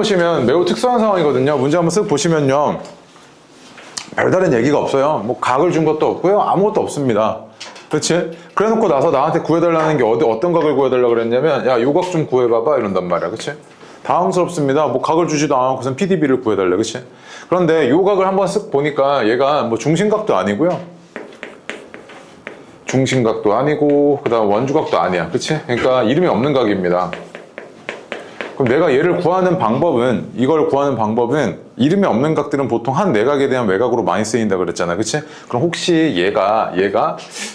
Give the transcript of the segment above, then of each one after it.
보시면 매우 특수한 상황이거든요. 문제 한번 쓱 보시면요. 별다른 얘기가 없어요. 뭐 각을 준 것도 없고요. 아무것도 없습니다. 그렇지? 그래 놓고 나서 나한테 구해달라는 게 어떤 각을 구해달라고 그랬냐면 야, 요 각 좀 구해봐봐 이런단 말이야. 그렇지? 당황스럽습니다. 뭐 각을 주지도 않고선 PDB를 구해달래. 그렇지? 그런데 요 각을 한번 쓱 보니까 얘가 뭐 중심각도 아니고요. 중심각도 아니고 그 다음 원주각도 아니야. 그렇지? 그러니까 이름이 없는 각입니다. 그럼 내가 얘를 구하는 방법은, 이걸 구하는 방법은 이름이 없는 각들은 보통 한 내각에 대한 외곽으로 많이 쓰인다 그랬잖아. 그치? 그럼 혹시 얘가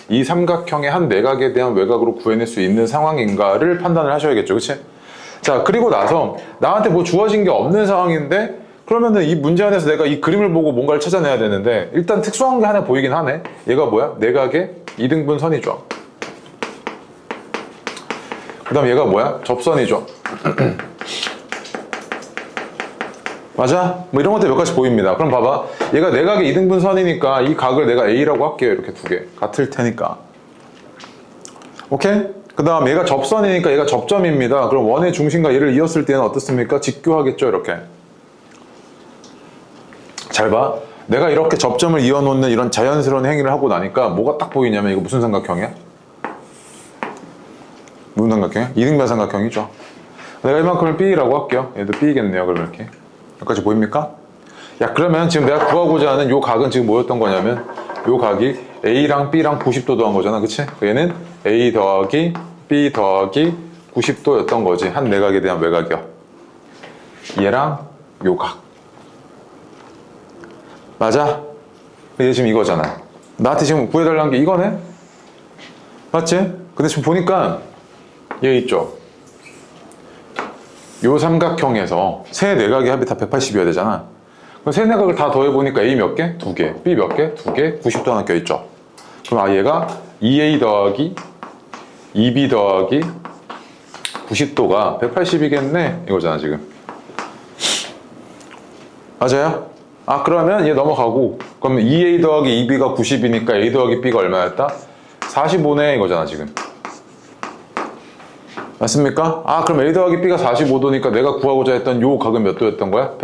이 삼각형의 한 내각에 대한 외곽으로 구해낼 수 있는 상황인가를 판단을 하셔야겠죠. 그치? 자, 그리고 나서 나한테 뭐 주어진 게 없는 상황인데 그러면은 이 문제 안에서 내가 이 그림을 보고 뭔가를 찾아내야 되는데 일단 특수한 게 하나 보이긴 하네. 얘가 뭐야? 내각의 이등분 선이죠. 그 다음 얘가 뭐야? 접선이죠. 맞아? 뭐 이런 것들 몇 가지 보입니다. 그럼 봐봐. 얘가 내각의 이등분 선이니까 이 각을 내가 A라고 할게요. 이렇게 두 개. 같을 테니까. 오케이? 그 다음 얘가 접선이니까 얘가 접점입니다. 그럼 원의 중심과 얘를 이었을 때는 어떻습니까? 직교하겠죠. 이렇게. 잘 봐. 내가 이렇게 접점을 이어놓는 이런 자연스러운 행위를 하고 나니까 뭐가 딱 보이냐면 이거 무슨 삼각형이야? 무슨 삼각형이야? 이등변 삼각형이죠. 내가 이만큼을 B라고 할게요. 얘도 B겠네요. 그럼 이렇게. 여기까지 보입니까? 야, 그러면 지금 내가 구하고자 하는 요 각은 지금 뭐였던 거냐면 요 각이 A랑 B랑 90도 더한 거잖아. 그치? 얘는 A 더하기 B 더하기 90도였던 거지. 한 내각에 대한 외곽이요. 얘랑 요 각. 맞아? 얘 지금 이거잖아. 나한테 지금 구해달라는 게 이거네? 맞지? 근데 지금 보니까 얘 있죠? 요 삼각형에서 세 내각의 합이 다 180이어야 되잖아. 그럼 세 내각을 다 더해보니까 A 몇 개? 두 개. B 몇 개? 두 개. 90도 하나 껴있죠. 그럼 얘가 2A 더하기 2B 더하기 90도가 180이겠네? 이거잖아, 지금. 맞아요? 그러면 얘 넘어가고, 그럼 2A 더하기 2B가 90이니까 A 더하기 B가 얼마였다? 45네, 이거잖아, 지금. 맞습니까? 그럼 A 더하기 B가 45도니까 내가 구하고자 했던 요 각은 몇 도였던 거야?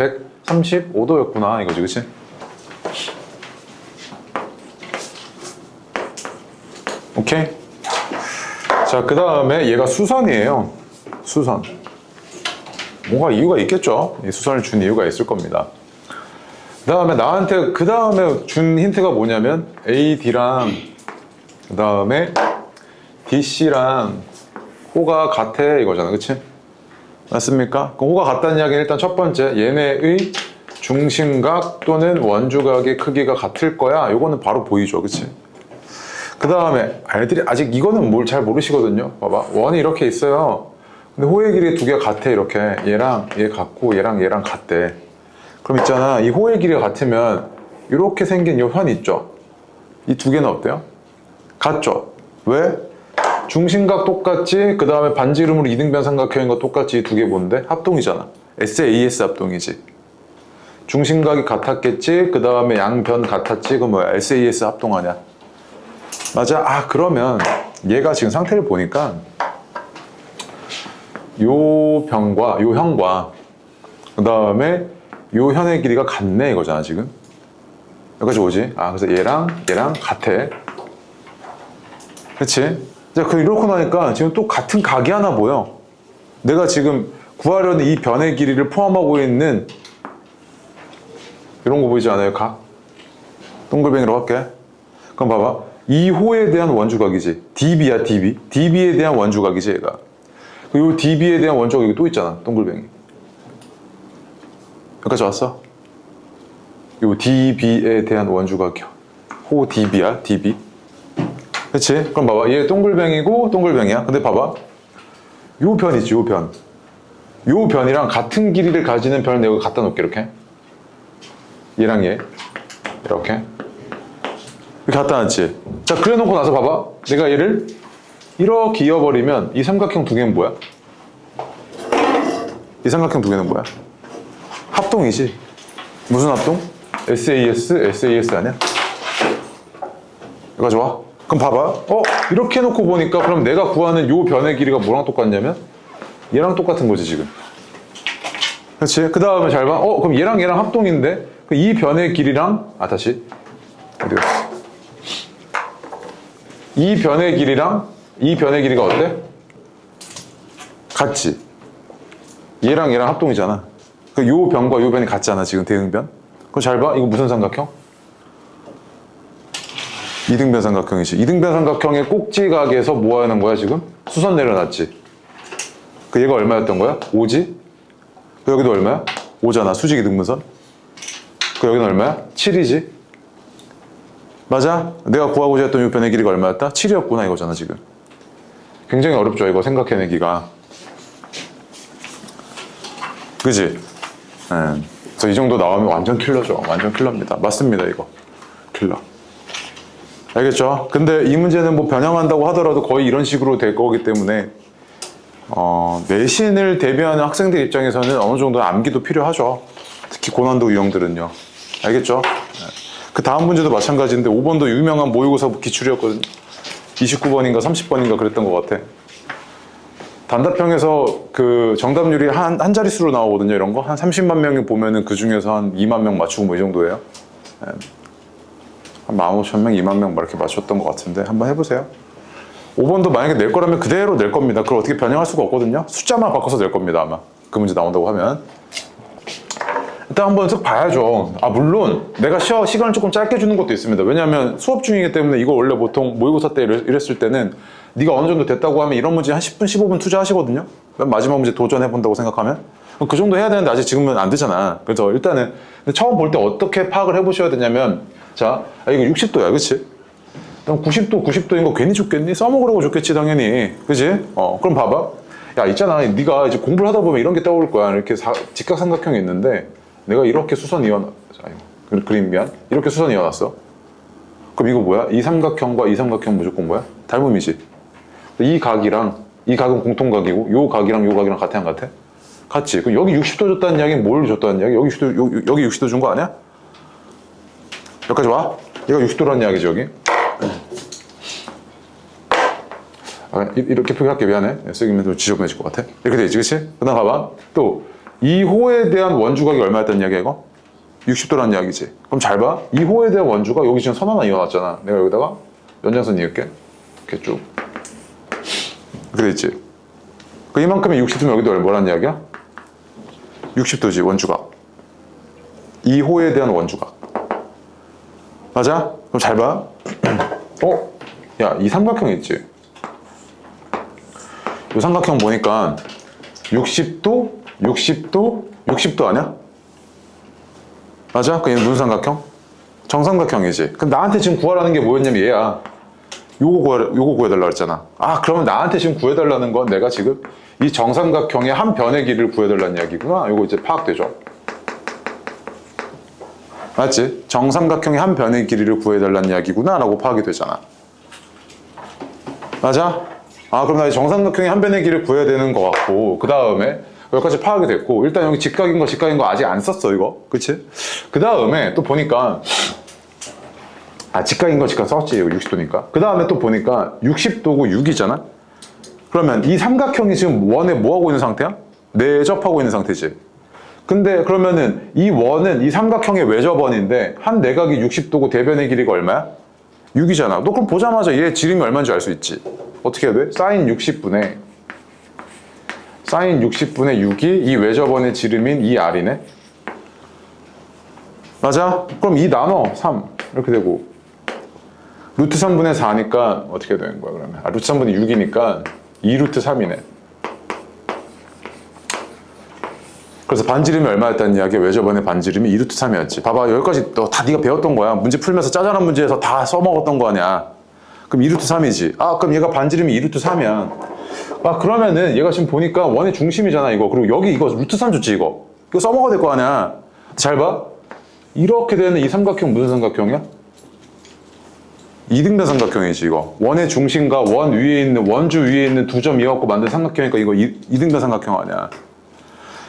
135도였구나, 이거지, 그치? 오케이? 자, 그 다음에 얘가 수선이에요. 수선. 뭔가 이유가 있겠죠? 이 수선을 준 이유가 있을 겁니다. 그 다음에 나한테 그 다음에 준 힌트가 뭐냐면 AD랑 그 다음에 DC랑 호가 같아 이거잖아. 그치? 맞습니까? 그럼 호가 같다는 이야기는 일단 첫 번째 얘네의 중심각 또는 원주각의 크기가 같을 거야. 이거는 바로 보이죠. 그치? 그 다음에 애들이 아직 이거는 뭘 잘 모르시거든요. 봐봐. 원이 이렇게 있어요. 근데 호의 길이 두 개가 같아. 이렇게 얘랑 얘 같고 얘랑 같대. 그럼 있잖아. 이 호의 길이가 같으면 이렇게 생긴 이 현 있죠? 이 두 개는 어때요? 같죠? 왜? 중심각 똑같지? 그 다음에 반지 이름으로 이등변 삼각형인 거 똑같지? 이 두 개 뭔데? 합동이잖아. SAS 합동이지. 중심각이 같았겠지? 그 다음에 양변 같았지? 그럼 뭐야? SAS 합동 아냐? 맞아. 그러면 얘가 지금 상태를 보니까 요 변과 요 현과 그 다음에 요 현의 길이가 같네 이거잖아 지금. 여기까지 오지? 그래서 얘랑 같아. 그치? 자, 이렇게 나니까 지금 또 같은 각이 하나 보여. 내가 지금 구하려는 이 변의 길이를 포함하고 있는 이런 거 보이지 않아요? 각? 동글뱅이로 할게. 그럼 봐봐. 이 호에 대한 원주각이지. DB야, DB. DB에 대한 원주각이지, 얘가. 요 DB에 대한 원주각이 또 있잖아, 동글뱅이. 여기까지 왔어? 요 DB에 대한 원주각이야. 호 DB야, DB. 그치? 그럼 봐봐. 얘 동글뱅이고 동글뱅이야. 근데 봐봐. 요 변이지, 요 변. 요 변이랑 같은 길이를 가지는 변을 내가 갖다 놓을게, 이렇게. 얘랑 얘. 이렇게. 이렇게 갖다 놨지. 자, 그래 놓고 나서 봐봐. 내가 얘를 이렇게 이어버리면 이 삼각형 두 개는 뭐야? 이 삼각형 두 개는 뭐야? 합동이지. 무슨 합동? SAS 아니야? 이거 좋아? 그럼 봐봐. 이렇게 해놓고 보니까 그럼 내가 구하는 요 변의 길이가 뭐랑 똑같냐면 얘랑 똑같은 거지 지금. 그렇지? 그 다음에 잘 봐. 그럼 얘랑 합동인데 이 변의 길이랑 다시 어디 갔어? 이 변의 길이랑 이 변의 길이가 어때? 같지? 얘랑 합동이잖아. 요 변과 요 변이 같잖아 지금 대응변. 그럼 잘 봐. 이거 무슨 삼각형? 이등변 삼각형이지. 이등변 삼각형의 꼭지각에서 뭐 하는 거야 지금? 수선 내려놨지. 얘가 얼마였던 거야? 5지? 여기도 얼마야? 5잖아. 수직이 등분선. 여기는 얼마야? 7이지. 맞아? 내가 구하고자 했던 이 변의 길이가 얼마였다? 7이었구나 이거잖아 지금. 굉장히 어렵죠 이거 생각해내기가. 그지? 그래서 이 정도 나오면 완전 킬러죠. 완전 킬러입니다. 맞습니다 이거. 킬러. 알겠죠? 근데 이 문제는 뭐 변형한다고 하더라도 거의 이런 식으로 될 거기 때문에 내신을 대비하는 학생들 입장에서는 어느 정도 암기도 필요하죠. 특히 고난도 유형들은요. 알겠죠? 그 다음 문제도 마찬가지인데 5번도 유명한 모의고사 기출이었거든요. 29번인가 30번인가 그랬던 것 같아. 단답형에서 그 정답률이 한 자릿수로 나오거든요. 이런 거. 한 30만 명이 보면은 그 중에서 한 2만 명 맞추고 뭐 이 정도예요. 한 15,000명, 2만 명 이렇게 맞췄던 것 같은데 한번 해보세요. 5번도 만약에 낼 거라면 그대로 낼 겁니다. 그걸 어떻게 변형할 수가 없거든요. 숫자만 바꿔서 낼 겁니다. 아마 그 문제 나온다고 하면. 일단 한번 쓱 봐야죠. 물론 내가 시간을 조금 짧게 주는 것도 있습니다. 왜냐하면 수업 중이기 때문에 이거 원래 보통 모의고사 때 이랬을 때는 네가 어느 정도 됐다고 하면 이런 문제 한 10분, 15분 투자하시거든요. 마지막 문제 도전해본다고 생각하면. 그 정도 해야 되는데 아직 지금은 안 되잖아. 그래서 일단은 처음 볼 때 어떻게 파악을 해보셔야 되냐면 자, 이거 60도야, 그치? 그럼 90도인 거 괜히 줬겠니? 써먹으라고 줬겠지, 당연히. 그치? 그럼 봐봐. 야, 있잖아. 네가 이제 공부를 하다 보면 이런 게 떠오를 거야. 이렇게 직각삼각형이 있는데 내가 이렇게 수선 이어놨, 그림 미안. 이렇게 수선 이어놨어. 그럼 이거 뭐야? 이 삼각형과 이 삼각형 무조건 뭐야? 닮음이지. 이 각이랑 이 각은 공통각이고 요 각이랑 요 각이랑 같아 안 같아? 같지. 그럼 여기 60도 줬다는 이야기는 뭘 줬다는 이야기? 여기 60도 준 거 아니야? 여기까지 와? 얘가 60도라는 이야기지 여기. 이렇게 표기할게. 미안해. 쓰기면 좀 지저분해질 것 같아. 이렇게 되지, 그치? 그 다음 봐봐. 또 이 호에 대한 원주각이 얼마였다는 이야기야 이거? 60도라는 이야기지. 그럼 잘 봐. 이 호에 대한 원주각 여기 지금 선 하나 이어놨잖아. 내가 여기다가 연장선 이을게. 이렇게 쭉. 이렇게 됐지. 이만큼이 60도면 여기도 뭐라는 이야기야? 60도지 원주각. 이 호에 대한 원주각. 맞아? 그럼 잘 봐. 야, 이 삼각형 있지? 이 삼각형 보니까 60도, 60도, 60도 아니야? 맞아? 그 얘는 무슨 삼각형? 정삼각형이지. 그럼 나한테 지금 구하라는 게 뭐였냐면 얘야. 요거 구해달라 그랬잖아. 그러면 나한테 지금 구해달라는 건 내가 지금 이 정삼각형의 한 변의 길이를 구해달라는 이야기구나. 요거 이제 파악되죠? 맞지? 정삼각형의 한 변의 길이를 구해달라는 이야기구나 라고 파악이 되잖아. 맞아? 그럼 나 정삼각형의 한 변의 길이를 구해야 되는 것 같고 그 다음에 여기까지 파악이 됐고 일단 여기 직각인 거 아직 안 썼어 이거. 그치? 그 다음에 또 보니까 직각인 거 직각 썼지 이거 60도니까. 그 다음에 또 보니까 60도고 6이잖아? 그러면 이 삼각형이 지금 원에 뭐 하고 있는 상태야? 내접하고 있는 상태지. 근데 그러면은 이 원은 이 삼각형의 외접원인데 한 내각이 60도고 대변의 길이가 얼마야? 6이잖아. 너 그럼 보자마자 얘 지름이 얼마인지 알 수 있지. 어떻게 해야 돼? 사인 60분의 6이 이 외접원의 지름인 이 R이네. 맞아? 그럼 2 나눠 3 이렇게 되고 루트 3분의 4니까 어떻게 되는 거야 그러면? 루트 3분의 6이니까 2 루트 3이네. 그래서 반지름이 얼마였다는 이야기야? 외접원의 반지름이 2 루트 3이었지. 봐봐 여기까지 다 네가 배웠던 거야. 문제 풀면서 짜잘한 문제에서 다 써먹었던 거 아니야. 그럼 2 루트 3이지. 그럼 얘가 반지름이 2 루트 3이야. 그러면은 얘가 지금 보니까 원의 중심이잖아 이거. 그리고 여기 이거 루트 3 줬지 이거. 이거 써먹어야 될 거 아니야. 잘 봐. 이렇게 되는 이 삼각형 무슨 삼각형이야? 이등변 삼각형이지 이거. 원의 중심과 원주 위에 있는 두 점 이어갖고 만든 삼각형이니까 이거 이등변 삼각형 아니야.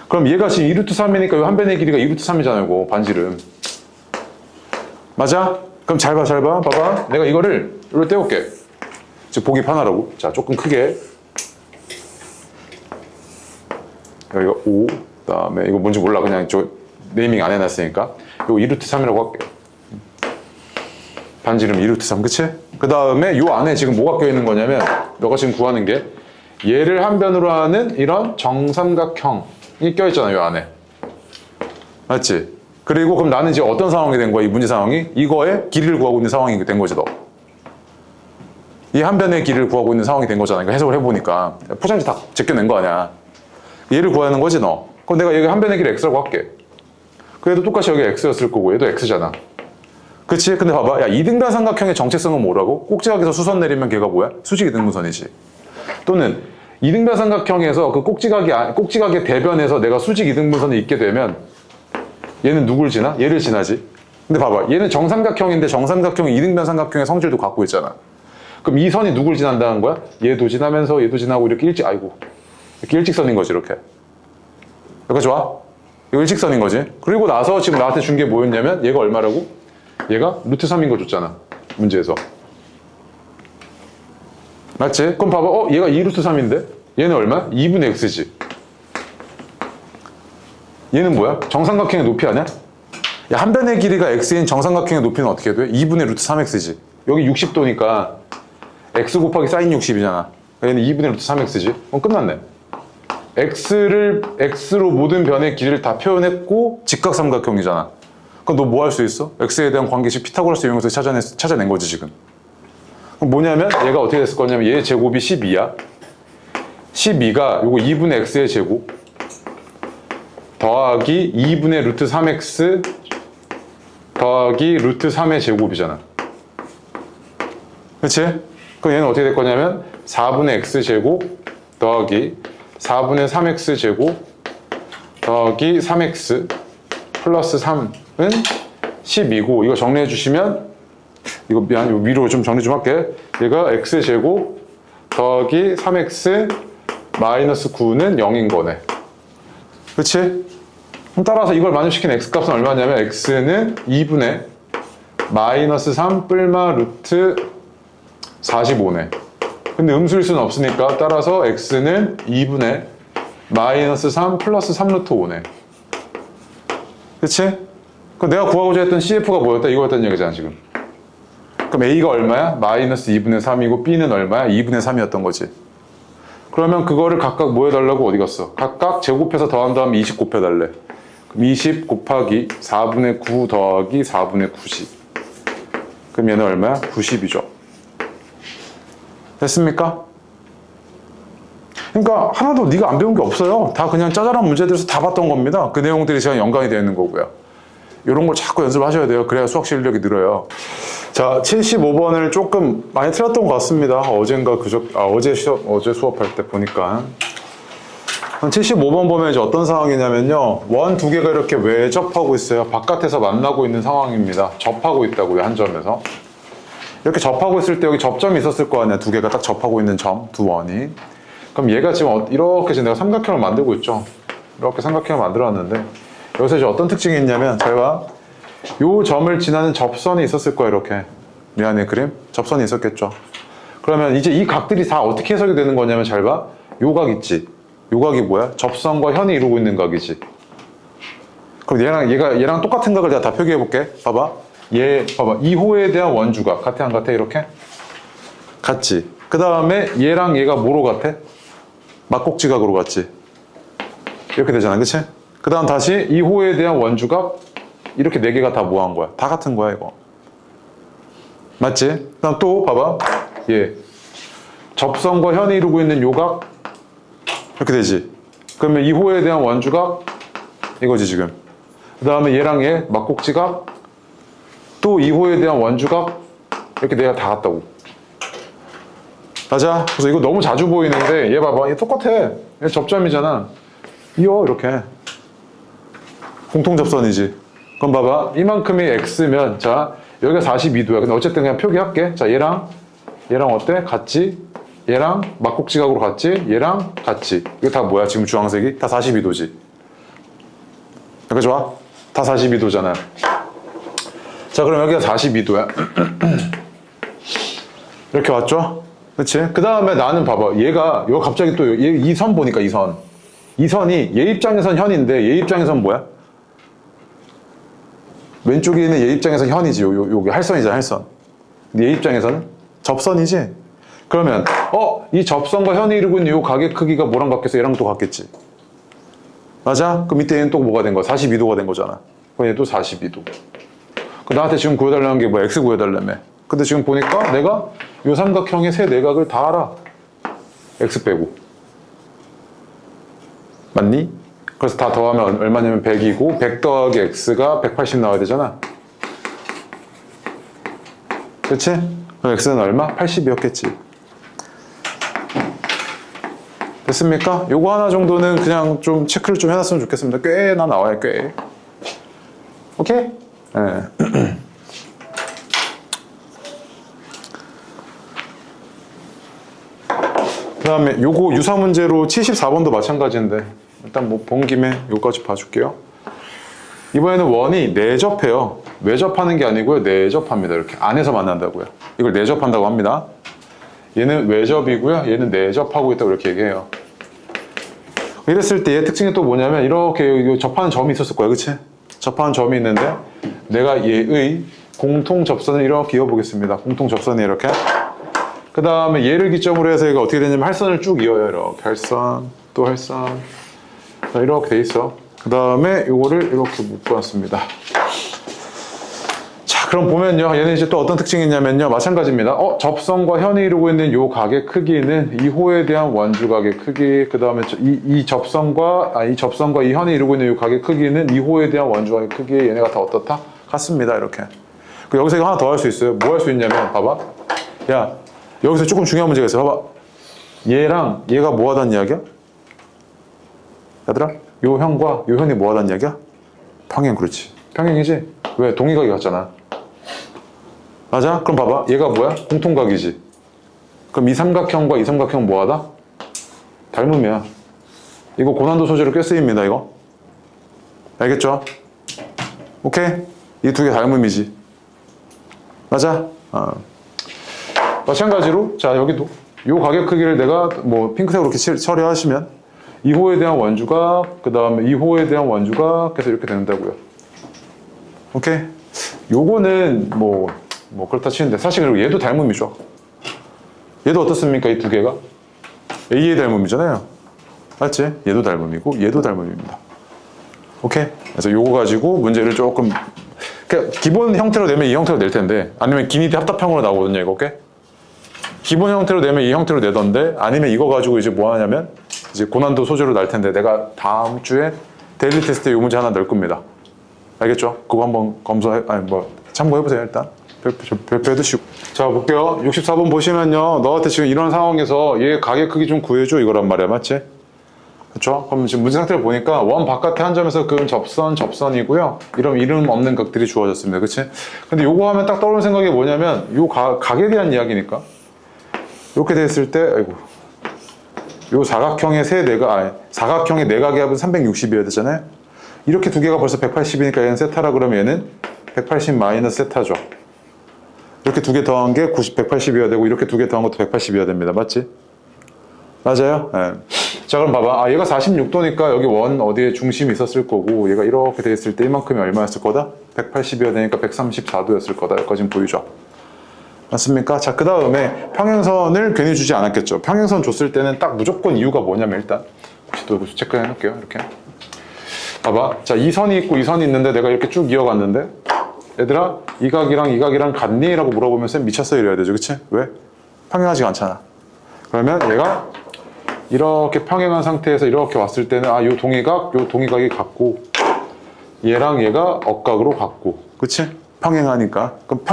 그럼 얘가 지금 2루트 3이니까 이 한 변의 길이가 2루트 3이잖아 이거 반지름. 맞아? 그럼 잘 봐. 봐봐. 내가 이거를 떼올게. 지금 보기 편하라고. 자 조금 크게. 여기가 5, 그 다음에 이거 뭔지 몰라. 그냥 저 네이밍 안 해놨으니까. 이거 2루트 3이라고 할게요. 반지 이름 2루트 3, 그치? 그 다음에 요 안에 지금 뭐가 껴있는 거냐면 너가 지금 구하는 게 얘를 한 변으로 하는 이런 정삼각형이 껴있잖아, 요 안에. 맞지? 그리고 그럼 나는 이제 어떤 상황이 된 거야, 이 문제 상황이? 이거의 길이를 구하고 있는 상황이 된 거지, 너. 이 한 변의 길이를 구하고 있는 상황이 된 거잖아. 그러니까 해석을 해보니까. 포장지 다 제껴낸 거 아니야. 얘를 구하는 거지, 너. 그럼 내가 여기 한 변의 길이 x라고 할게. 그래도 똑같이 여기 x였을 거고, 얘도 x잖아. 그치? 근데 봐봐. 야, 이등변 삼각형의 정체성은 뭐라고? 꼭지각에서 수선 내리면 걔가 뭐야? 수직 이등분선이지. 또는 이등변 삼각형에서 그 꼭지각의 대변에서 내가 수직 이등분선이 있게 되면 얘는 누굴 지나? 얘를 지나지. 근데 봐봐. 얘는 정삼각형인데 정삼각형이 이등변 삼각형의 성질도 갖고 있잖아. 그럼 이 선이 누굴 지난다는 거야? 얘도 지나면서 얘도 지나고 이렇게 이렇게 일직선인 거지, 이렇게. 이거 좋아? 이거 일직선인 거지. 그리고 나서 지금 나한테 준 게 뭐였냐면 얘가 얼마라고? 얘가 루트 3인 거 줬잖아, 문제에서. 맞지? 그럼 봐봐. 얘가 2루트 3인데 얘는 얼마? 2분의 x지. 얘는 뭐야? 정삼각형의 높이 아니야? 야, 한 변의 길이가 x인 정삼각형의 높이는 어떻게 돼? 2분의 루트 3x지. 여기 60도니까 x 곱하기 사인 60이잖아. 얘는 2분의 루트 3x지. 그럼 끝났네. x로 모든 변의 길이를 다 표현했고 직각삼각형이잖아. 그럼 너 뭐 할 수 있어? x에 대한 관계식 피타고라스 이용해서 찾아낸 거지, 지금. 그럼 뭐냐면 얘가 어떻게 됐을 거냐면 얘 제곱이 12야. 12가 요거 2분의 x의 제곱 더하기 2분의 루트 3x 더하기 루트 3의 제곱이잖아. 그치? 그럼 얘는 어떻게 될 거냐면 4분의 x제곱 더하기 4분의 3x 제곱 더하기 3x 플러스 3은 12고, 이거 정리해 주시면, 이거 미안, 이거 위로 좀 정리 좀 할게. 얘가 x제곱 더하기 3x 마이너스 9는 0인 거네. 그치? 그럼 따라서 이걸 만족시킨 x값은 얼마냐면 x는 2분의 마이너스 3 뿔마 루트 45네. 근데 음수일 수는 없으니까 따라서 x는 2분의 마이너스 3 플러스 3 루트 5네. 그치? 그럼 내가 구하고자 했던 CF가 뭐였다? 이거였다는 얘기잖아, 지금. 그럼 A가 얼마야? 마이너스 2분의 3이고 B는 얼마야? 2분의 3이었던 거지. 그러면 그거를 각각 뭐 해달라고? 어디 갔어? 각각 제곱해서 더한 다음에 20 곱해달래. 그럼 20 곱하기 4분의 9 더하기 4분의 90. 그럼 얘는 얼마야? 90이죠. 됐습니까? 그러니까 하나도 네가 안 배운 게 없어요. 다 그냥 짜잘한 문제들에서 다 봤던 겁니다. 그 내용들이 제가 연관이 되어 있는 거고요. 이런 걸 자꾸 연습하셔야 돼요. 그래야 수학 실력이 늘어요. 자, 75번을 조금 많이 틀렸던 것 같습니다. 어제 수업할 때 보니까. 75번 보면 이제 어떤 상황이냐면요. 원 두 개가 이렇게 외접하고 있어요. 바깥에서 만나고 있는 상황입니다. 접하고 있다고요, 한 점에서. 이렇게 접하고 있을 때 여기 접점이 있었을 거 아니야. 두 개가 딱 접하고 있는 점, 두 원이. 그럼 얘가 지금 이렇게 지금 내가 삼각형을 만들고 있죠. 이렇게 삼각형을 만들었는데 여기서 이제 어떤 특징이 있냐면 잘 봐. 요 점을 지나는 접선이 있었을 거야, 이렇게. 미안해, 그림. 접선이 있었겠죠. 그러면 이제 이 각들이 다 어떻게 해석이 되는 거냐면 잘 봐. 요 각 있지. 요 각이 뭐야? 접선과 현이 이루고 있는 각이지. 그럼 얘랑 똑같은 각을 내가 다 표기해 볼게. 봐봐. 얘 봐봐. 2호에 대한 원주각 같아, 안 같아? 이렇게? 같지. 그 다음에 얘랑 얘가 뭐로 같아? 막꼭지각으로 같지. 이렇게 되잖아, 그치? 그 다음 다시 2호에 대한 원주각 이렇게 네 개가 다 뭐 한 거야? 다 같은 거야, 이거. 맞지? 그 다음 또 봐봐. 얘 접선과 현이 이루고 있는 요각 이렇게 되지. 그러면 2호에 대한 원주각 이거지, 지금. 그 다음에 얘랑 얘 막꼭지각 또 2호에 대한 원주각 이렇게 내가 다 같다고. 맞아? 그래서 이거 너무 자주 보이는데 얘 봐봐. 얘 똑같아. 얘 접점이잖아. 이렇게. 공통접선이지. 그럼 봐봐. 이만큼이 x면 자 여기가 42도야. 근데 어쨌든 그냥 표기할게. 자 얘랑 어때? 같지? 얘랑 막꼭지각으로 같지? 얘랑 같지? 이거 다 뭐야? 지금 주황색이? 다 42도지. 이렇게 좋아? 다 42도잖아. 자 그럼 여기가 42도야. 이렇게 왔죠? 그치? 그 다음에 나는 봐봐. 얘가 갑자기 또 이 선 보니까 이 선. 이 선이 얘 입장에선 현인데 얘 입장에선 뭐야? 왼쪽에 있는 얘 입장에선 현이지. 요게 할선이잖아, 할선. 근데 얘 입장에서는 접선이지. 그러면 이 접선과 현이 이루고 있는 요 가게 크기가 뭐랑 같겠어? 얘랑 또 같겠지. 맞아? 그럼 이때 얘는 또 뭐가 된 거야? 42도가 된 거잖아. 그럼 얘도 42도. 나한테 지금 구해달라는 게 뭐야? X 구해달라며. 근데 지금 보니까 내가 요 삼각형의 세 내각을 다 알아. X 빼고. 맞니? 그래서 다 더하면 얼마냐면 100이고 100 더하기 X가 180 나와야 되잖아. 그렇지? 그럼 X는 얼마? 80이었겠지. 됐습니까? 요거 하나 정도는 그냥 좀 체크를 좀 해놨으면 좋겠습니다. 꽤나 나와요, 꽤. 오케이? 네. 그 다음에 요거 유사 문제로 74번도 마찬가지인데 일단 뭐 본 김에 요거까지 봐줄게요. 이번에는 원이 내접해요. 외접하는 게 아니고요. 내접합니다. 이렇게 안에서 만난다고요. 이걸 내접한다고 합니다. 얘는 외접이고요. 얘는 내접하고 있다고 이렇게 얘기해요. 이랬을 때 얘 특징이 또 뭐냐면 이렇게 접하는 점이 있었을 거야. 그치? 접하는 점이 있는데 내가 얘의 공통 접선을 이렇게 이어보겠습니다. 공통 접선이 이렇게. 그 다음에 얘를 기점으로 해서 얘가 어떻게 되냐면 할선을 쭉 이어요. 이렇게 할선, 또 할선. 이렇게 돼 있어. 그 다음에 요거를 이렇게 묶어놨습니다. 자, 그럼 보면요. 얘는 이제 또 어떤 특징이 있냐면요. 마찬가지입니다. 접선과 현이 이루고 있는 요 각의 크기는 이 호에 대한 원주 각의 크기, 그 다음에 이 접선과 이 현이 이루고 있는 요 각의 크기는 이 호에 대한 원주 각의 크기, 얘네가 다 어떻다? 같습니다. 이렇게. 여기서 이거 하나 더 할 수 있어요. 뭐 할 수 있냐면, 봐봐. 야, 여기서 조금 중요한 문제가 있어. 봐봐. 얘랑 얘가 뭐 하단 이야기야? 얘들아, 요 현과 요 현이 뭐 하단 이야기야? 평행, 그렇지. 평행이지? 왜? 동의각이 같잖아. 맞아? 그럼 봐봐. 얘가 뭐야? 공통각이지. 그럼 이 삼각형과 이 삼각형 뭐 하다? 닮음이야. 이거 고난도 소재로 꽤 쓰입니다, 이거. 알겠죠? 오케이? 이 두 개 닮음이지. 맞아? 마찬가지로, 자, 여기도. 요 가격 크기를 내가 뭐 핑크색으로 이렇게 처리하시면 2호에 대한 원주각, 그 다음에 2호에 대한 원주각 해서 이렇게 된다고요. 오케이? 요거는 뭐 그렇다 치는데 사실 그리고 얘도 닮음이죠. 얘도 어떻습니까? 이 두 개가? A의 닮음이잖아요. 맞지? 얘도 닮음이고 얘도 닮음입니다. 오케이? 그래서 요거 가지고 문제를 조금 그러니까 기본 형태로 내면 이 형태로 낼 텐데 아니면 기니티 합답형으로 나오거든요. 이거 오케이? 기본 형태로 내면 이 형태로 내던데 아니면 이거 가지고 이제 뭐 하냐면 이제 고난도 소재로 날 텐데 내가 다음 주에 데일리 테스트에 이 문제 하나 넣을 겁니다. 알겠죠? 그거 한번 참고해보세요. 일단 별표해두시고. 자, 볼게요. 64번 보시면요, 너한테 지금 이런 상황에서 얘 가게 크기 좀 구해줘 이거란 말이야. 맞지? 그렇죠? 그럼 지금 문제 상태를 보니까 원 바깥에 한 점에서 그은 접선이고요. 이런 이름 없는 각들이 주어졌습니다. 그치? 근데 요거 하면 딱 떠오르는 생각이 뭐냐면 요 각에 대한 이야기니까 이렇게 됐을 때 요 사각형의 사각형의 내각의 합은 360이어야 되잖아요. 이렇게 두 개가 벌써 180이니까 얘는 세타라 그러면 얘는 180 마이너스 세타죠. 이렇게 두 개 더한 게 180이어야 되고 이렇게 두 개 더한 것도 180이어야 됩니다. 맞지? 맞아요? 네. 자, 그럼 봐봐. 얘가 46도니까 여기 원 어디에 중심이 있었을 거고 얘가 이렇게 돼 있을 때 이만큼이 얼마였을 거다? 180이어야 되니까 134도였을 거다. 여기까지는 보이죠? 맞습니까? 자, 그 다음에 평행선을 괜히 주지 않았겠죠. 평행선 줬을 때는 딱 무조건 이유가 뭐냐면 일단 혹시 또 체크해 놓을게요. 이렇게 봐봐. 자, 이 선이 있고 이 선이 있는데 내가 이렇게 쭉 이어갔는데 얘들아 이 각이랑 같니? 라고 물어보면 쌤 미쳤어 이래야 되죠. 그치? 왜? 평행하지가 않잖아. 그러면 얘가 이렇게 평행한 상태에서 이렇게 왔을 때는 요 동의각이 같고 얘랑 얘가 억각으로 같고 그치? 평행하니까. 그럼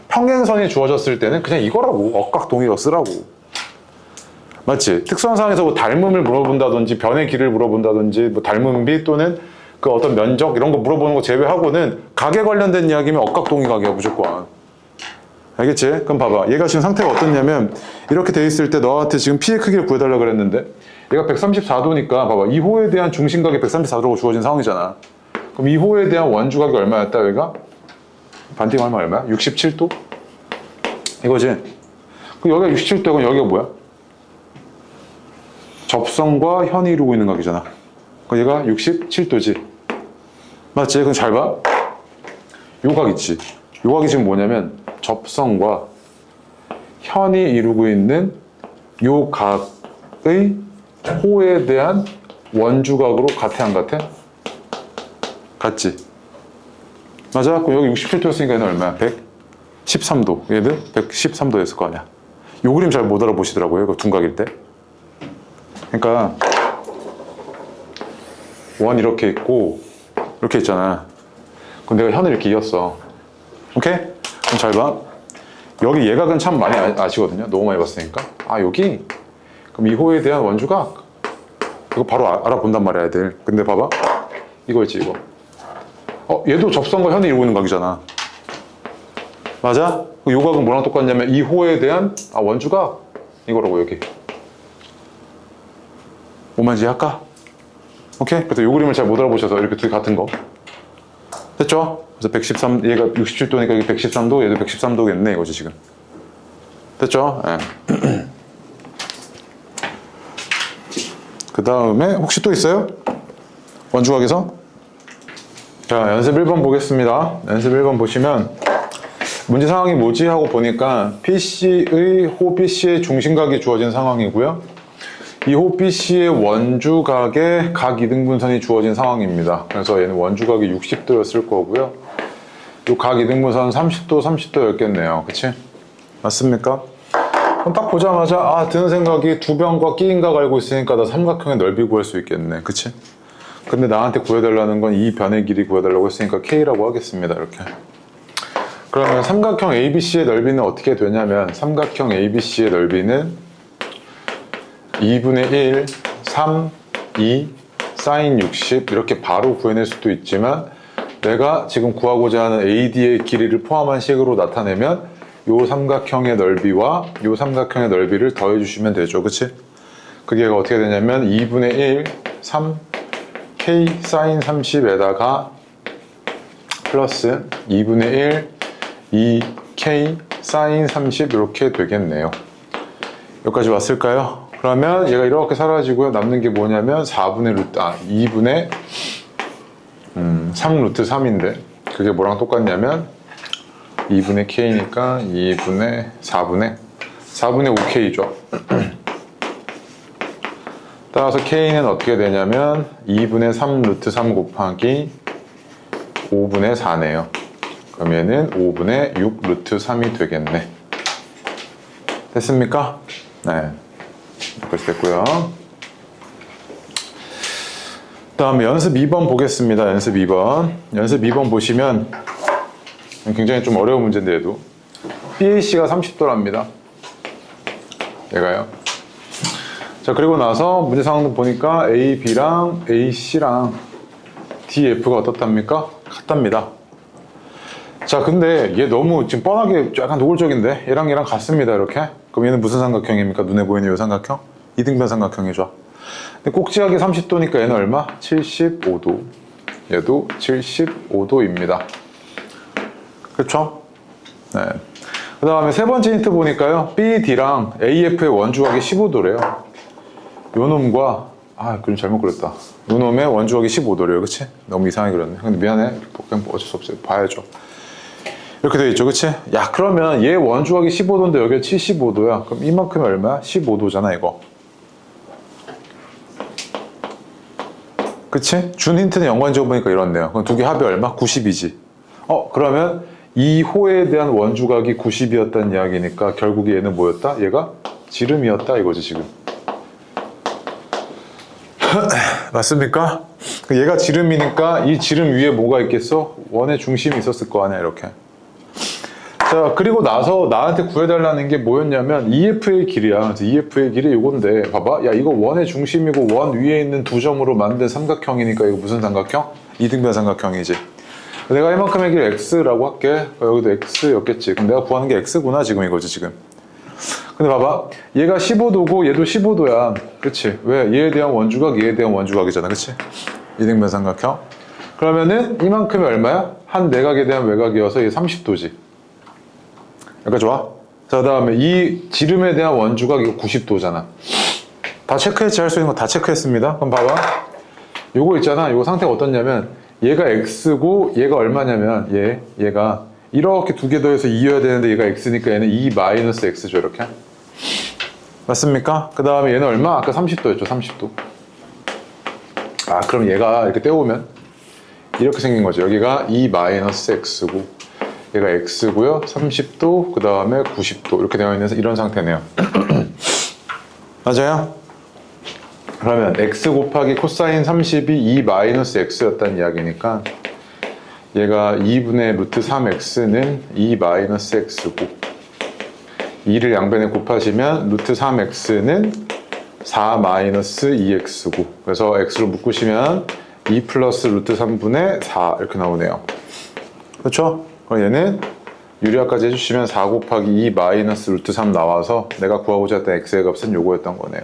평행선이 주어졌을 때는 그냥 이거라고. 억각 동의각 쓰라고. 맞지? 특수한 상황에서 뭐 닮음을 물어본다든지 변의 길을 물어본다든지 뭐 닮음비 또는 그 어떤 면적 이런 거 물어보는 거 제외하고는 각에 관련된 이야기면 억각 동의각이야 무조건. 알겠지? 그럼 봐봐. 얘가 지금 상태가 어떻냐면 이렇게 돼 있을 때 너한테 지금 P의 크기를 구해달라고 그랬는데 얘가 134도니까 봐봐. 2호에 대한 중심각이 134도라고 주어진 상황이잖아. 그럼 2호에 대한 원주각이 얼마였다 여기가? 반띵하면 얼마야? 67도? 이거지? 그럼 여기가 67도면 여기가 뭐야? 접선과 현이 이루고 있는 각이잖아. 그럼 얘가 67도지. 맞지? 그럼 잘 봐. 요 각 있지. 요 각이 지금 뭐냐면 접선과 현이 이루고 있는 요 각의 호에 대한 원주각으로 같아 안 같아? 같지? 맞아? 그럼 여기 67도였으니까 얘는 얼마야? 113도. 얘는 113도였을 거 아니야. 요 그림 잘 못 알아보시더라고요. 그 둔각일 때. 그러니까 원 이렇게 있고 이렇게 있잖아. 그럼 내가 현을 이렇게 이었어. 오케이? 그럼 잘 봐. 여기 예각은 참 많이 아시거든요. 너무 많이 봤으니까. 아 여기? 그럼 이 호에 대한 원주각? 이거 바로 알아본단 말이야 애들. 근데 봐봐. 이거 있지 이거. 얘도 접선과 현이 이루고 있는 각이잖아. 맞아? 요 각은 뭐랑 똑같냐면 이 호에 대한 원주각 이거라고 여기. 뭐만지 할까? 오케이? 그래서 요 그림을 잘 못 알아보셔서 이렇게 둘이 같은 거. 됐죠? 그래서 113, 얘가 67도니까 여기 113도, 얘도 113도겠네 이거지 지금. 됐죠? 네. 그 다음에 혹시 또 있어요? 원주각에서? 자, 연습 1번 보겠습니다. 연습 1번 보시면 문제 상황이 뭐지? 하고 보니까 PC의 호 BC의 중심각이 주어진 상황이고요. 이 호 BC의 원주각에 각 이등분선이 주어진 상황입니다. 그래서 얘는 원주각이 60도였을 거고요. 이 각 이등분선 30도, 30도였겠네요. 그치? 맞습니까? 그럼 딱 보자마자 드는 생각이 두 변과 끼인각 알고 있으니까 나 삼각형의 넓이 구할 수 있겠네. 그치? 근데 나한테 구해달라는 건 이 변의 길이 구해달라고 했으니까 K라고 하겠습니다. 이렇게. 그러면 삼각형 ABC의 넓이는 어떻게 되냐면 삼각형 ABC의 넓이는 2분의 1, 3, 2, 사인 60 이렇게 바로 구해낼 수도 있지만 내가 지금 구하고자 하는 AD의 길이를 포함한 식으로 나타내면 요 삼각형의 넓이와 요 삼각형의 넓이를 더해주시면 되죠. 그치? 그게 어떻게 되냐면 2분의 1, 3, K 사인 30에다가 플러스 2분의 1, 2K 사인 30 이렇게 되겠네요. 여기까지 왔을까요? 그러면 얘가 이렇게 사라지고요. 남는 게 뭐냐면 2분의 3 루트 3인데 그게 뭐랑 똑같냐면 2분의 K니까 4분의 5K죠. 따라서 K는 어떻게 되냐면 2분의 3 루트 3 곱하기 5분의 4네요. 그러면은 5분의 6 루트 3이 되겠네. 됐습니까? 네. 여기까지 됐고요. 다음에 연습 2번 보겠습니다. 연습 2번. 연습 2번 보시면 굉장히 좀 어려운 문제인데 얘도 BAC가 30도랍니다. 얘가요. 자, 그리고 나서 문제 상황도 보니까 AB랑 AC랑 DF가 어떻답니까? 같답니다. 자, 근데 얘 너무 지금 뻔하게 약간 노골적인데 얘랑 같습니다. 이렇게. 그럼 얘는 무슨 삼각형입니까? 눈에 보이는 이 삼각형? 이등변 삼각형이죠. 근데 꼭지각이 30도니까 얘는 얼마? 75도. 얘도 75도입니다. 그렇죠? 네. 그 다음에 세 번째 힌트 보니까요. BD랑 AF의 원주각이 15도래요. 요 놈과 그럼 잘못 그렸다. 요 놈의 원주각이 15도래요. 그치? 너무 이상하게 그렸네. 근데 미안해. 그냥 어쩔 수 없어요. 봐야죠. 이렇게 되어 있죠. 그치? 야, 그러면 얘 원주각이 15도인데 여기가 75도야. 그럼 이만큼이 얼마야? 15도잖아, 이거. 그치? 준 힌트는 연관지어 보니까 이렇네요. 그럼 두 개 합이 얼마? 90이지. 그러면 이 호에 대한 원주각이 90이었다는 이야기니까 결국 얘는 뭐였다? 얘가 지름이었다 이거지 지금. 맞습니까? 얘가 지름이니까 이 지름 위에 뭐가 있겠어? 원의 중심이 있었을 거 아니야 이렇게. 자, 그리고 나서 나한테 구해달라는 게 뭐였냐면 EF의 길이야. 그래서 EF의 길이 이건데 봐봐. 야, 이거 원의 중심이고 원 위에 있는 두 점으로 만든 삼각형이니까 이거 무슨 삼각형? 이등변 삼각형이지. 내가 이만큼의 길 X라고 할게. 여기도 X였겠지. 그럼 내가 구하는 게 X구나 지금 이거지 지금. 근데 봐봐. 얘가 15도고 얘도 15도야. 그치? 왜? 얘에 대한 원주각, 얘에 대한 원주각이잖아. 그치? 이등변 삼각형. 그러면은 이만큼이 얼마야? 한 내각에 대한 외곽이어서 얘 30도지. 여기까지 좋아? 자, 그 다음에 이 지름에 대한 원주각 이거 90도잖아. 다 체크했지? 할 수 있는 거 다 체크했습니다. 그럼 봐봐. 요거 있잖아. 요거 상태가 어떻냐면 얘가 x고 얘가 얼마냐면 얘가 이렇게 두 개 더해서 2여야 되는데 얘가 x니까 얘는 2 마이너스 x죠. 이렇게. 맞습니까? 그 다음에 얘는 얼마? 아까 30도였죠. 30도. 아, 그럼 얘가 이렇게 떼우면 이렇게 생긴 거죠. 여기가 2 마이너스 x고 얘가 x고요. 30도, 그 다음에 90도 이렇게 되어 있는 이런 상태네요. 맞아요? 그러면 x 곱하기 코사인 30이 2 마이너스 x였다는 이야기니까 얘가 2분의 루트 3x는 2 마이너스 x고 2를 양변에 곱하시면 루트 3x는 4 마이너스 2x고 그래서 x로 묶으시면 2 플러스 루트 3분의 4 이렇게 나오네요. 그렇죠? 그럼 얘는 유리화까지 해주시면 4 곱하기 2 마이너스 루트 3 나와서 내가 구하고자 했던 x의 값은 요거였던 거네요.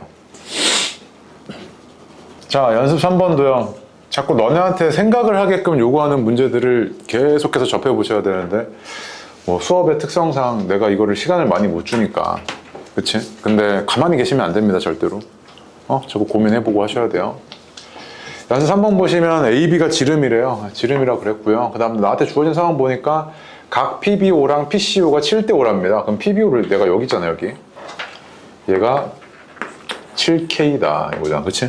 자, 연습 3번도요. 자꾸 너네한테 생각을 하게끔 요구하는 문제들을 계속해서 접해 보셔야 되는데 뭐 수업의 특성상 내가 이거를 시간을 많이 못 주니까 그치? 근데 가만히 계시면 안 됩니다. 절대로. 저거 고민해보고 하셔야 돼요. 연습 3번 보시면 AB가 지름이래요. 지름이라고 그랬고요. 그 다음 나한테 주어진 상황 보니까 각 PBO랑 PCO가 7대 5랍니다. 그럼 PBO를 내가 여기 있잖아. 여기 얘가 7K다 이거잖아. 그치?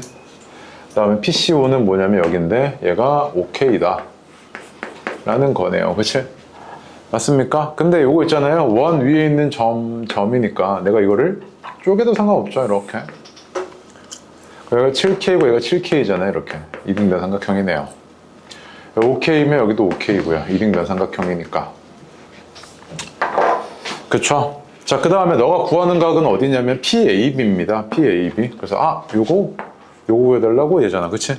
그 다음에 PCO는 뭐냐면 여긴데 얘가 5K다 라는 거네요. 그치? 맞습니까? 근데 요거 있잖아요. 원 위에 있는 점이니까 내가 이거를 쪼개도 상관없죠. 이렇게 여기가 7K고 얘가 7K잖아요. 이렇게 이등변 삼각형이네요. 5K면 여기도 5K고요. 이등변 삼각형이니까. 그쵸? 자, 그 다음에 너가 구하는 각은 어디냐면 PAB입니다. PAB. 그래서 요거 구해달라고 얘잖아. 그치?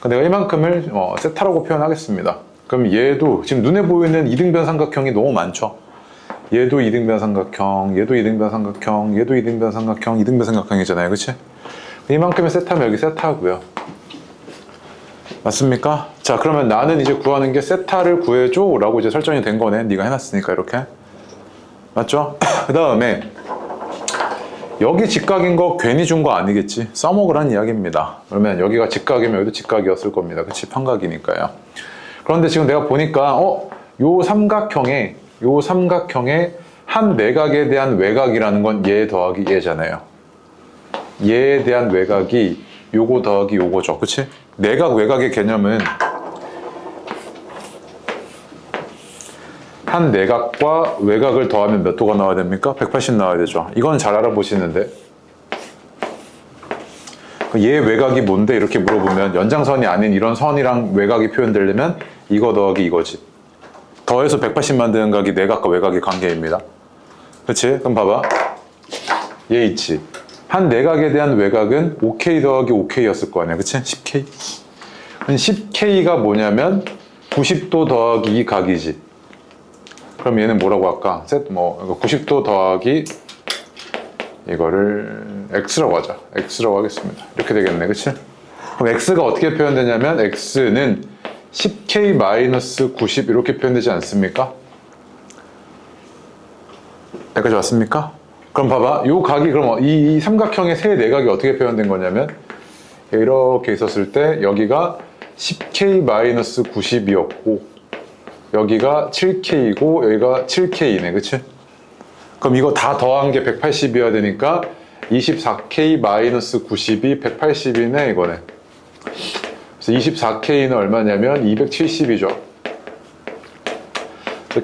내가 이만큼을 세타라고 표현하겠습니다. 그럼 얘도 지금 눈에 보이는 이등변 삼각형이 너무 많죠? 얘도 이등변 삼각형, 얘도 이등변 삼각형, 얘도 이등변 삼각형, 이등변 삼각형이잖아요. 그치? 이만큼의 세타면 여기 세타고요. 맞습니까? 자, 그러면 나는 이제 구하는 게 세타를 구해줘 라고 이제 설정이 된 거네. 네가 해놨으니까 이렇게. 맞죠? 그 다음에 여기 직각인 거 괜히 준 거 아니겠지? 써먹으란 이야기입니다. 그러면 여기가 직각이면 여기도 직각이었을 겁니다. 그치? 판각이니까요. 그런데 지금 내가 보니까 요 삼각형에 한 내각에 대한 외곽이라는 건 얘 더하기 얘잖아요. 얘에 대한 외곽이 요거 더하기 요거죠. 그치? 내각 외곽의 개념은 한 내각과 외곽을 더하면 몇 도가 나와야 됩니까? 180 나와야 되죠. 이건 잘 알아보시는데 얘 외곽이 뭔데? 이렇게 물어보면 연장선이 아닌 이런 선이랑 외곽이 표현되려면 이거 더하기 이거지. 더해서 180 만드는 각이 내각과 외곽의 관계입니다. 그치? 그럼 봐봐. 얘 있지. 한 내각에 대한 외곽은 5K 더하기 5K였을 거 아니야. 그치? 10K? 10K가 뭐냐면 90도 더하기 이 각이지. 그럼 얘는 뭐라고 할까? 90도 더하기 이거를 X라고 하자. X라고 하겠습니다. 이렇게 되겠네. 그치? 그럼 X가 어떻게 표현되냐면 X는 10K-90 이렇게 표현되지 않습니까? 여기까지 왔습니까? 그럼 봐봐. 요 각이 그럼 이 삼각형의 세 내각이 어떻게 표현된 거냐면 이렇게 있었을 때 여기가 10K-90이었고 여기가 7K이고 여기가 7K네. 그치? 그럼 이거 다 더한 게 180이어야 되니까 24K-90이 180이네 이거네. 그래서 24K는 얼마냐면 270이죠.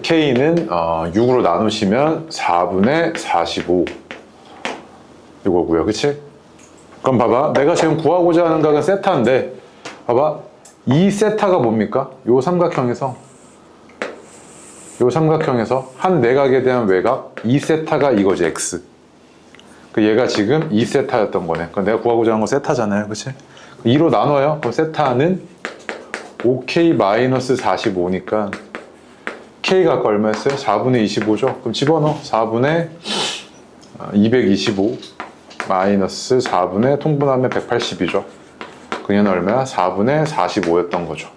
K는 6으로 나누시면 4분의 45 이거고요. 그치? 그럼 봐봐. 내가 지금 구하고자 하는 각은 세타인데 봐봐. 이 세타가 뭡니까? 요 삼각형에서 한 내각에 대한 외곽 2세타가 이거지. X. 얘가 지금 2세타였던 거네. 그럼 내가 구하고자 하는 건 세타잖아요. 그치? 2로 나눠요. 그럼 세타는 5K-45니까 K가 아까 얼마였어요? 4분의 25죠? 그럼 집어넣어. 4분의 225 마이너스 4분의 통분하면 180이죠. 그녀는 얼마야? 4분의 45였던 거죠.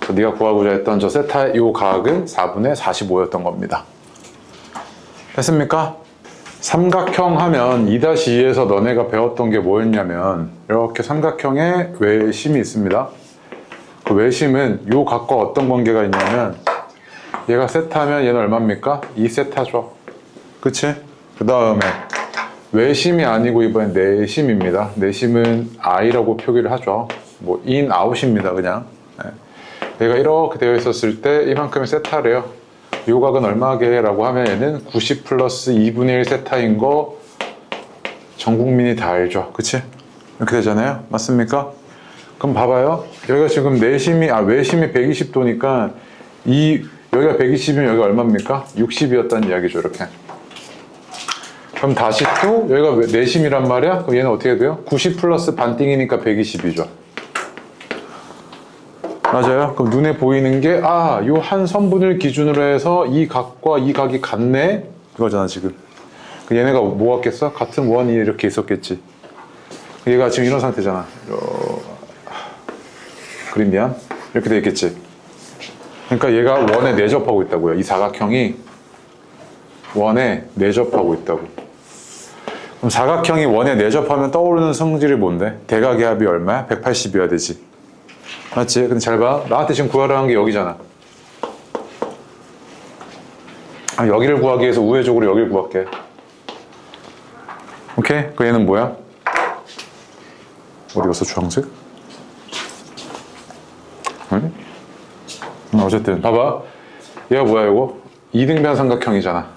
네가 구하고자 했던 저 세타의 요 각은 4분의 45였던 겁니다. 됐습니까? 삼각형 하면 2-2에서 너네가 배웠던 게 뭐였냐면 이렇게 삼각형에 외심이 있습니다. 그 외심은 요 각과 어떤 관계가 있냐면 얘가 세타면 얘는 얼마입니까? 2세타죠. 그치? 그 다음에 외심이 아니고 이번엔 내심입니다. 내심은 i라고 표기를 하죠. 뭐 in, out입니다. 그냥. 얘가 이렇게 되어 있었을 때 이만큼의 세타래요. 요 각은 얼마게? 라고 하면 얘는 90 플러스 2분의 1 세타인 거 전 국민이 다 알죠. 그치? 이렇게 되잖아요. 맞습니까? 그럼 봐봐요. 여기가 지금 내심이, 외심이 120도니까 여기가 120이면 여기가 얼마입니까? 60이었다는 이야기죠. 이렇게. 그럼 다시 또 여기가 내심이란 말이야? 그럼 얘는 어떻게 돼요? 90 플러스 반띵이니까 120이죠. 맞아요. 그럼 눈에 보이는 게 요 한 선분을 기준으로 해서 이 각과 이 각이 같네? 이거잖아 지금. 얘네가 뭐 같겠어? 같은 원이 이렇게 있었겠지. 얘가 지금 이런 상태잖아. 그림 미안. 이렇게 돼 있겠지. 그러니까 얘가 원에 내접하고 있다고요. 이 사각형이 원에 내접하고 있다고. 그럼 사각형이 원에 내접하면 떠오르는 성질이 뭔데? 대각의 합이 얼마야? 180이어야 되지. 맞지? 근데 잘 봐. 나한테 지금 구하라는 게 여기잖아. 여기를 구하기 위해서 우회적으로 여기를 구할게. 오케이? 그 얘는 뭐야? 어디 갔어? 주황색? 응? 어쨌든 봐봐. 얘가 뭐야 이거? 이등변 삼각형이잖아.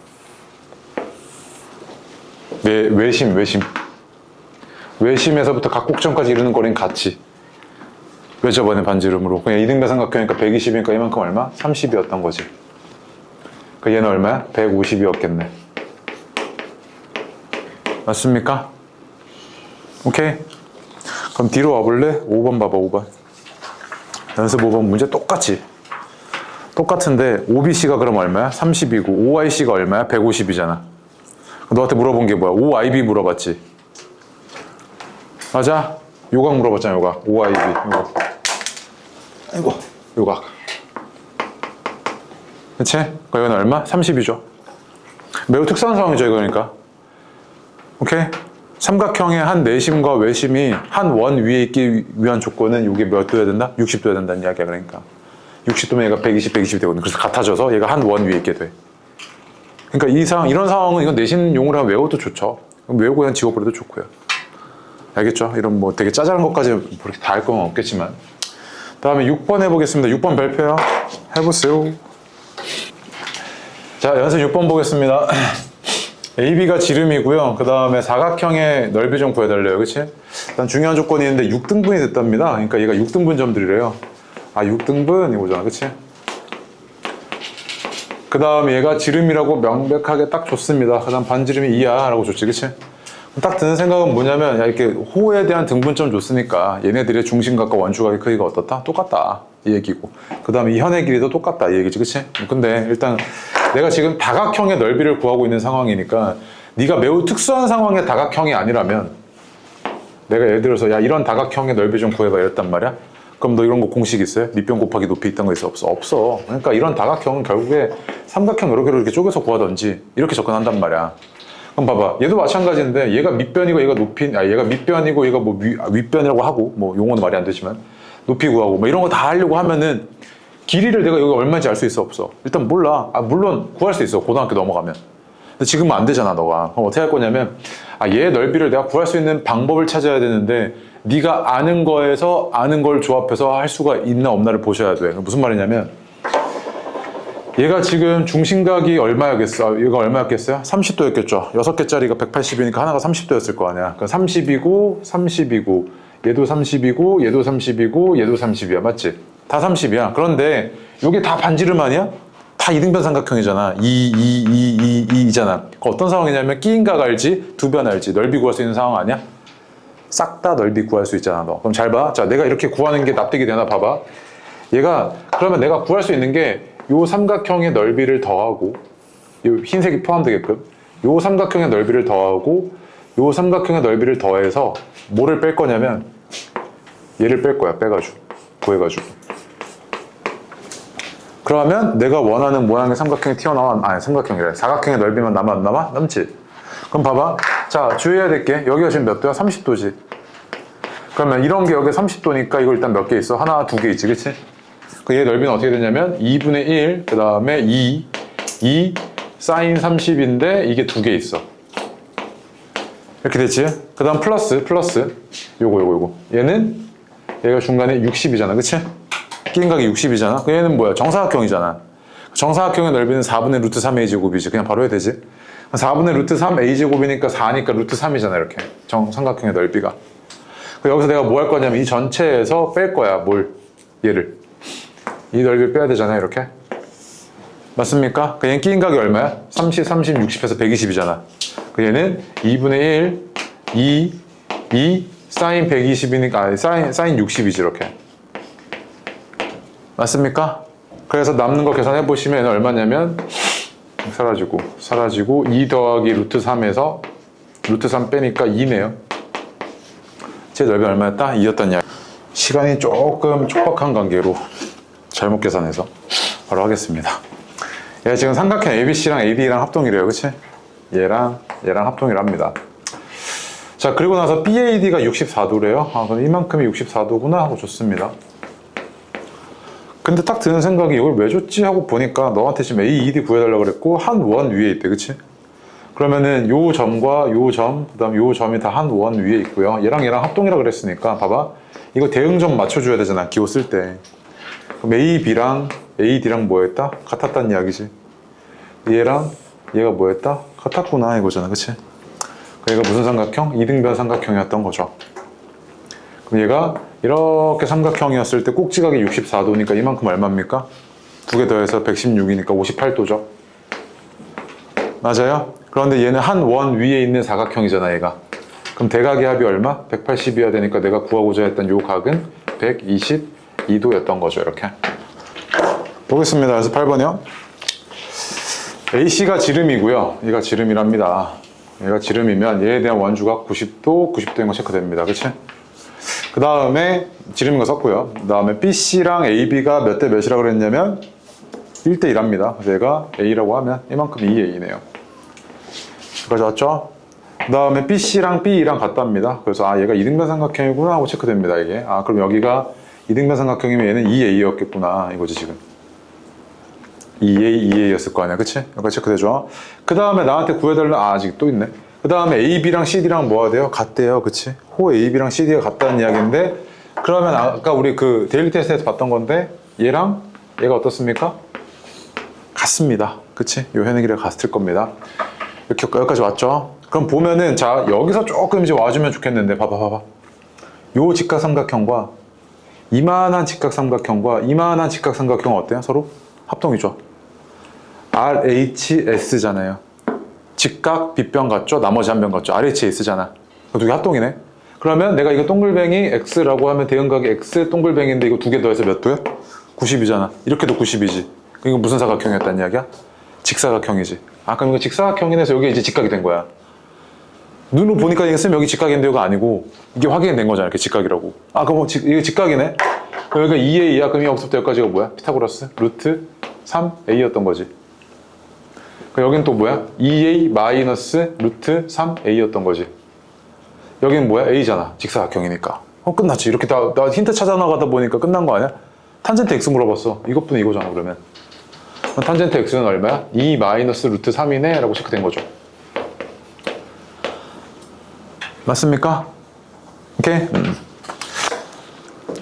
외심에서부터 각곡점까지 이루는 거리는 같이. 왜 저번에 반지름으로? 그냥 이등변 삼각형이니까 120이니까 이만큼 얼마? 30이었던 거지. 그 얘는 얼마야? 150이었겠네. 맞습니까? 오케이. 그럼 뒤로 와볼래? 5번 봐봐. 5번. 연습 5번 문제 똑같은데 OBC가 그럼 얼마야? 30이고 OIC가 얼마야? 150이잖아. 너한테 물어본 게 뭐야? OIB 물어봤지? 맞아? 요각 물어봤잖아. 요각. OIB. 요각. 그치? 이건 얼마? 30이죠. 매우 특수한 상황이죠. 이거니까. 오케이? 삼각형의 한 내심과 외심이 한 원 위에 있기 위한 조건은 이게 몇 도여야 된다? 60도여야 된다는 이야기야. 그러니까 60도면 얘가 120 되거든. 그래서 같아져서 얘가 한 원 위에 있게 돼. 그러니까 이런 상황은 이건 내신 용어로 하면 외워도 좋죠. 외우고 그냥 지워버려도 좋고요. 알겠죠? 이런 뭐 되게 짜잘한 것까지 그렇게 다 할 건 없겠지만. 다음에 6번 해보겠습니다. 6번 발표요. 해보세요. 자, 연습 6번 보겠습니다. AB가 지름이고요. 그 다음에 사각형의 넓이 좀 구해달래요. 그치? 일단 중요한 조건이 있는데 6등분이 됐답니다. 그러니까 얘가 6등분 점들이래요. 6등분 이거잖아. 그치? 그 다음에 얘가 지름이라고 명백하게 딱 줬습니다. 그 다음 반지름이 2야 라고 줬지. 그치? 딱 드는 생각은 뭐냐면 이렇게 호에 대한 등분점 줬으니까 얘네들의 중심각과 원주각의 크기가 어떻다? 똑같다. 이 얘기고. 그 다음에 이 현의 길이도 똑같다. 이 얘기지. 그치? 근데 일단 내가 지금 다각형의 넓이를 구하고 있는 상황이니까 네가 매우 특수한 상황의 다각형이 아니라면 내가 예를 들어서 야 이런 다각형의 넓이 좀 구해봐 이랬단 말이야. 그럼 너 이런 거 공식 있어요? 밑변 곱하기 높이 있던 거 있어? 없어. 그러니까 이런 다각형은 결국에 삼각형 여러 개로 이렇게 쪼개서 구하던지 이렇게 접근한단 말이야. 그럼 봐봐. 얘도 마찬가지인데 얘가 밑변이고 얘가 얘가 밑변이고 얘가 뭐 윗변이라고 하고 뭐 용어는 말이 안 되지만 높이 구하고 뭐 이런 거 다 하려고 하면은 길이를 내가 여기 얼마인지 알 수 있어? 없어? 일단 몰라. 물론 구할 수 있어. 고등학교 넘어가면. 근데 지금은 안 되잖아, 너가. 그럼 어떻게 할 거냐면 얘 넓이를 내가 구할 수 있는 방법을 찾아야 되는데 네가 아는 거에서 아는 걸 조합해서 할 수가 있나 없나를 보셔야 돼. 무슨 말이냐면 얘가 지금 중심각이 얼마였겠어? 얘가 얼마였겠어요? 30도였겠죠. 6개짜리가 180이니까 하나가 30도였을 거 아니야. 그럼 30이고 30이고 얘도 30이고 얘도 30이고 얘도 30이야. 맞지? 다 30이야. 그런데 이게 다 반지름 아니야? 다 이등변 삼각형이잖아. 2잖아. 어떤 상황이냐면 끼인 각 알지? 두 변 알지? 넓이 구할 수 있는 상황 아니야? 싹 다 넓이 구할 수 있잖아, 너. 그럼 잘 봐. 자, 내가 이렇게 구하는 게 납득이 되나 봐봐. 얘가 그러면 내가 구할 수 있는 게 요 삼각형의 넓이를 더하고 요 흰색이 포함되게끔 요 삼각형의 넓이를 더하고 요 삼각형의 넓이를 더해서 뭐를 뺄 거냐면 얘를 뺄 거야. 빼가지고 구해가지고. 그러면 내가 원하는 모양의 삼각형이 튀어나와. 삼각형이래. 사각형의 넓이만 남아 안 남아? 남지. 그럼 봐봐. 자, 주의해야 될 게 여기가 지금 몇 도야? 30도지. 그러면 이런 게 여기 30도니까 이거 일단 몇 개 있어? 하나, 두 개 있지, 그치? 그 얘 넓이는 어떻게 되냐면 2분의 1, 그 다음에 2 사인 30인데 이게 두 개 있어. 이렇게 됐지? 그 다음 플러스 요거 얘는 얘가 중간에 60이잖아, 그치? 끼인 각이 60이잖아. 그 얘는 뭐야? 정사각형이잖아. 정사각형의 넓이는 4분의 루트 3 a제곱이지. 그냥 바로 해야 되지. 4분의 루트 3 a제곱이니까 4니까 루트 3이잖아, 이렇게. 정삼각형의 넓이가. 여기서 내가 뭐 할 거냐면 이 전체에서 뺄 거야. 뭘? 얘를. 이 넓이를 빼야 되잖아, 이렇게. 맞습니까? 그 얘는 끼인 각이 얼마야? 30, 60에서 120이잖아. 그 얘는 2분의 1, 2 사인 120이니까, 아니, 사인 60이지, 이렇게. 맞습니까? 그래서 남는 거 계산해 보시면 얼마냐면 사라지고 2 더하기 루트 3에서 루트 3 빼니까 2네요. 제 넓이 얼마였다? 2였단 이야기. 시간이 조금 촉박한 관계로 잘못 계산해서 바로 하겠습니다. 얘 지금 삼각형 ABC랑 AD랑 합동이래요, 그치? 얘랑 합동이랍니다. 자, 그리고 나서 BAD가 64도래요. 아, 그럼 이만큼이 64도구나 하고 줬습니다. 근데 딱 드는 생각이 이걸 왜 줬지 하고 보니까 너한테 지금 AED 구해달라고 그랬고 한 원 위에 있대, 그치? 그러면은 요 점과 요 점, 그 다음 요 점이 다 한 원 위에 있고요. 얘랑 합동이라 그랬으니까 봐봐. 이거 대응점 맞춰줘야 되잖아, 기호 쓸 때. 그럼 AB랑 AD랑 뭐였다? 같았다는 이야기지. 얘랑 얘가 뭐였다? 같았구나 이거잖아, 그치? 얘가 무슨 삼각형? 이등변 삼각형이었던 거죠. 그럼 얘가 이렇게 삼각형이었을 때 꼭지각이 64도니까 이만큼 얼마입니까? 두 개 더해서 116이니까 58도죠. 맞아요? 그런데 얘는 한 원 위에 있는 사각형이잖아, 얘가. 그럼 대각의 합이 얼마? 180이어야 되니까 내가 구하고자 했던 요 각은 122도였던 거죠, 이렇게. 보겠습니다. 그래서 8번이요. AC가 지름이고요. 얘가 지름이랍니다. 얘가 지름이면 얘에 대한 원주각 90도, 90도인 거 체크됩니다. 그치? 그 다음에 지름인 거 썼고요. 그 다음에 BC랑 AB가 몇 대 몇이라고 그랬냐면 1대 1합니다. 그래서 얘가 A라고 하면 이만큼 2A네요. 여기까지 왔죠? 그 다음에 BC랑 B랑 같답니다. 그래서 아, 얘가 이등변 삼각형이구나 하고 체크됩니다, 이게. 아, 그럼 여기가 이등변 삼각형이면 얘는 2A였겠구나 이거지, 지금. 2A였을 거 아니야, 그치? 여기까지 체크되죠? 그 다음에 나한테 구해달라. 아, 아직 또 있네. 그 다음에 AB랑 CD랑 뭐가 돼요? 같대요, 그치? 호 AB랑 CD가 같다는 이야기인데, 그러면 아까 우리 그 데일리 테스트에서 봤던 건데, 얘랑 얘가 어떻습니까? 같습니다, 그치? 요 해는 길에 같을 겁니다. 이렇게 여기까지 왔죠? 그럼 보면은, 자, 여기서 조금 이제 와주면 좋겠는데, 봐봐. 요 직각삼각형과 이만한 직각삼각형과 이만한 직각삼각형은 어때요? 서로 합동이죠. RHS잖아요. 직각 빗변 같죠? 나머지 한 변 같죠? RHS잖아. 두 개 합동이네. 그러면 내가 이거 동글뱅이 X라고 하면 대응각이 X 동글뱅이인데 이거 두 개 더해서 몇 도야? 90이잖아. 이렇게도 90이지. 이거 무슨 사각형이었단 이야기야? 직사각형이지. 아, 그럼 이거 직사각형이라서 여기 이제 직각이 된 거야. 눈으로 보니까 이게 쓰면 여기 직각인데 이거 아니고 이게 확인이 된 거잖아, 이렇게 직각이라고. 아, 그럼 이게 직각이네? 그럼 여기가 2A야. 그럼 여기서부터 여기까지가 뭐야? 피타고라스 루트 3A였던 거지. 여긴 또 뭐야? 2A 마이너스 루트 3A였던 거지. 여긴 뭐야? A잖아. 직사각형이니까. 끝났지. 이렇게 나 힌트 찾아 나가다 보니까 끝난 거 아니야? 탄젠트 X 물어봤어. 이것뿐이 이거잖아, 그러면. 탄젠트 X는 얼마야? 2 마이너스 루트 3이네? 라고 체크된 거죠. 맞습니까? 오케이?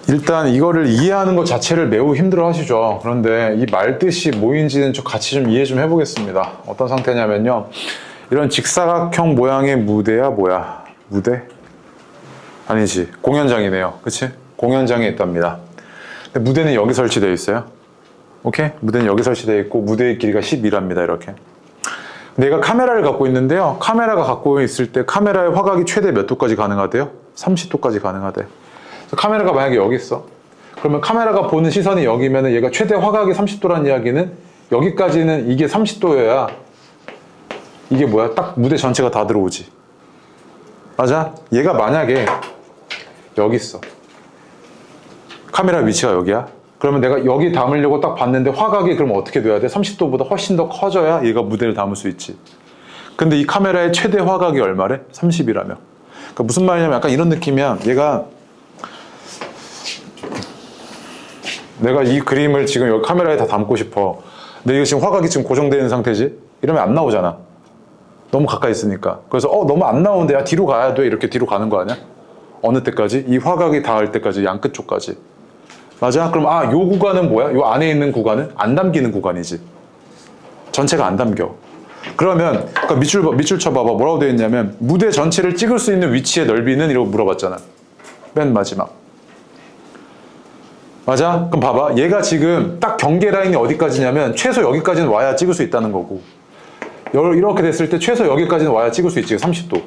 일단 이거를 이해하는 것 자체를 매우 힘들어 하시죠. 그런데 이 말뜻이 뭐인지는 같이 좀 이해 좀 해보겠습니다. 어떤 상태냐면요. 이런 직사각형 모양의 무대야 뭐야? 무대? 아니지. 공연장이네요. 그치? 공연장에 있답니다. 근데 무대는 여기 설치되어 있어요. 오케이? 무대는 여기 설치되어 있고 무대의 길이가 12랍니다. 이렇게. 내가 카메라를 갖고 있는데요. 카메라가 갖고 있을 때 카메라의 화각이 최대 몇 도까지 가능하대요? 30도까지 가능하대. 카메라가 만약에 여기 있어. 그러면 카메라가 보는 시선이 여기면은 얘가 최대 화각이 30도라는 이야기는 여기까지는 이게 30도여야 이게 뭐야? 딱 무대 전체가 다 들어오지. 맞아? 얘가 만약에 여기 있어. 카메라 위치가 여기야. 그러면 내가 여기 담으려고 딱 봤는데 화각이 그럼 어떻게 돼야 돼? 30도보다 훨씬 더 커져야 얘가 무대를 담을 수 있지. 근데 이 카메라의 최대 화각이 얼마래? 30이라며. 그러니까 무슨 말이냐면 약간 이런 느낌이야. 내가 이 그림을 지금 여기 카메라에 다 담고 싶어. 근데 이거 지금 화각이 지금 고정되어 있는 상태지? 이러면 안 나오잖아. 너무 가까이 있으니까. 그래서 너무 안 나오는데 야 뒤로 가야 돼. 이렇게 뒤로 가는 거 아니야? 어느 때까지? 이 화각이 닿을 때까지, 양 끝쪽까지. 맞아? 그럼 요 구간은 뭐야? 요 안에 있는 구간은 안 담기는 구간이지. 전체가 안 담겨. 그러면 그러니까 밑줄 쳐봐봐. 뭐라고 되어 있냐면 무대 전체를 찍을 수 있는 위치의 넓이는 이라고 물어봤잖아. 맨 마지막. 맞아? 그럼 봐봐. 얘가 지금 딱 경계 라인이 어디까지냐면 최소 여기까지는 와야 찍을 수 있다는 거고, 이렇게 됐을 때 최소 여기까지는 와야 찍을 수 있지. 30도.